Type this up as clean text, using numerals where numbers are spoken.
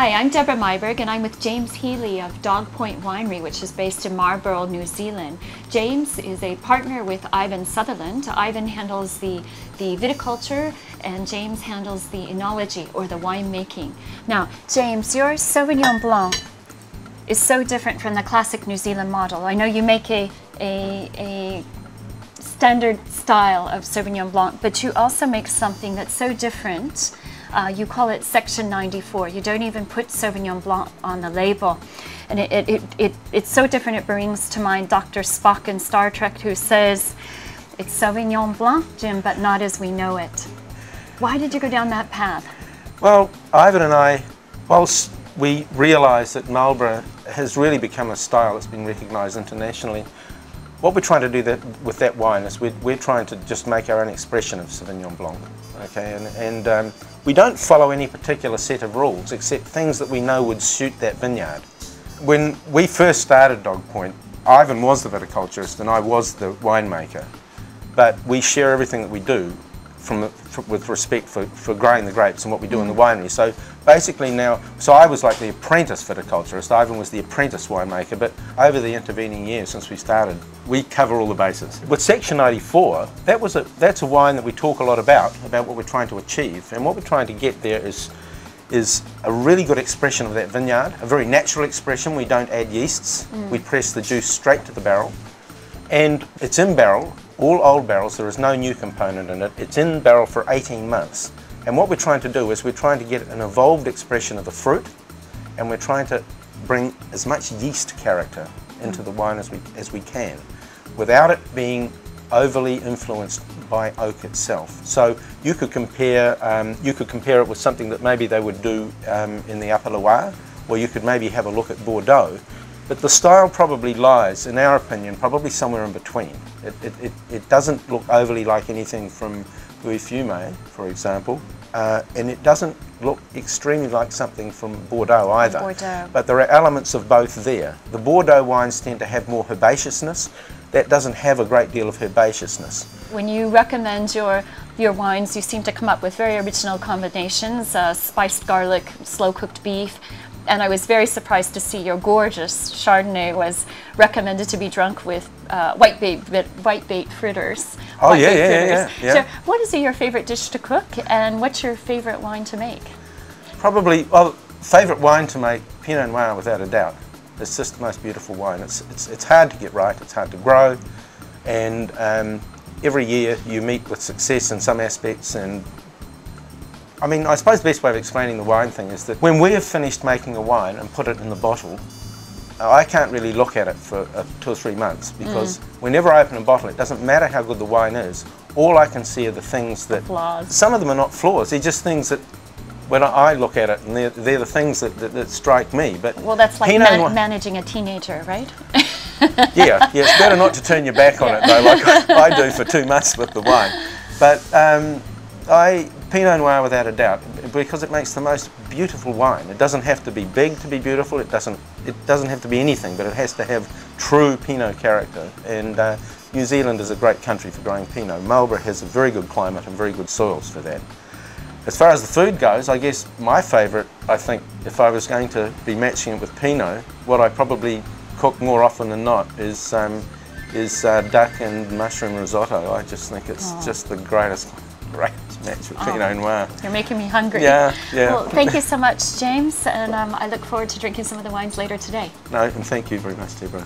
Hi, I'm Debra Meiburg and I'm with James Healy of Dog Point Winery, which is based in Marlborough, New Zealand. James is a partner with Ivan Sutherland. Ivan handles the viticulture and James handles the enology or the winemaking. Now, James, your Sauvignon Blanc is so different from the classic New Zealand model. I know you make a standard style of Sauvignon Blanc, but you also make something that's so different. You call it Section 94. You don't even put Sauvignon Blanc on the label. And it's so different, it brings to mind Dr. Spock in Star Trek, who says, it's Sauvignon Blanc, Jim, but not as we know it. Why did you go down that path? Well, Ivan and I, whilst we realise that Marlborough has really become a style that's been recognised internationally, what we're trying to do with that wine is we're trying to just make our own expression of Sauvignon Blanc. Okay, and we don't follow any particular set of rules except things that we know would suit that vineyard. When we first started Dog Point, Ivan was the viticulturist and I was the winemaker, but we share everything that we do with respect for growing the grapes and what we do in the winery. So basically now, so I was like the apprentice viticulturist, Ivan was the apprentice winemaker, but over the intervening years since we started, we cover all the bases. With Section 94, that's a wine that we talk a lot about what we're trying to achieve, and what we're trying to get there is a really good expression of that vineyard, a very natural expression. We don't add yeasts, we press the juice straight to the barrel, and it's in barrel. All old barrels, there is no new component in it. It's in barrel for 18 months. And what we're trying to do is we're trying to get an evolved expression of the fruit, and we're trying to bring as much yeast character into the wine as we can, without it being overly influenced by oak itself. So you could compare it with something that maybe they would do in the Upper Loire, or you could maybe have a look at Bordeaux. But the style probably lies, in our opinion, probably somewhere in between. It doesn't look overly like anything from Louis Fumé, for example, and it doesn't look extremely like something from Bordeaux either. Bordeaux. But there are elements of both there. The Bordeaux wines tend to have more herbaceousness. That doesn't have a great deal of herbaceousness. When you recommend your wines, you seem to come up with very original combinations, spiced garlic, slow-cooked beef. And I was very surprised to see your gorgeous Chardonnay was recommended to be drunk with whitebait fritters. Oh, yeah. So what is your favorite dish to cook, and what's your favorite wine to make? Probably, well, favorite wine to make, Pinot Noir without a doubt. It's just the most beautiful wine. It's hard to get right, it's hard to grow, and every year you meet with success in some aspects. And I mean, I suppose the best way of explaining the wine thing is that when we have finished making a wine and put it in the bottle, I can't really look at it for 2 or 3 months, because whenever I open a bottle, it doesn't matter how good the wine is, all I can see are the things that... Flaws. Some of them are not flaws, they're just things that when I look at it, and they're the things that strike me. But well, that's like managing a teenager, right? Yeah, it's better not to turn your back on it though, like I do for 2 months with the wine. But Pinot Noir without a doubt, because it makes the most beautiful wine. It doesn't have to be big to be beautiful, it doesn't have to be anything, but it has to have true Pinot character. And New Zealand is a great country for growing Pinot. Marlborough has a very good climate and very good soils for that. As far as the food goes, I guess my favourite, I think, if I was going to be matching it with Pinot, what I probably cook more often than not is duck and mushroom risotto. I just think it's just the greatest match with Pinot Noir. You're making me hungry. Yeah. Well, thank you so much, James, and I look forward to drinking some of the wines later today. No, and thank you very much, Debra.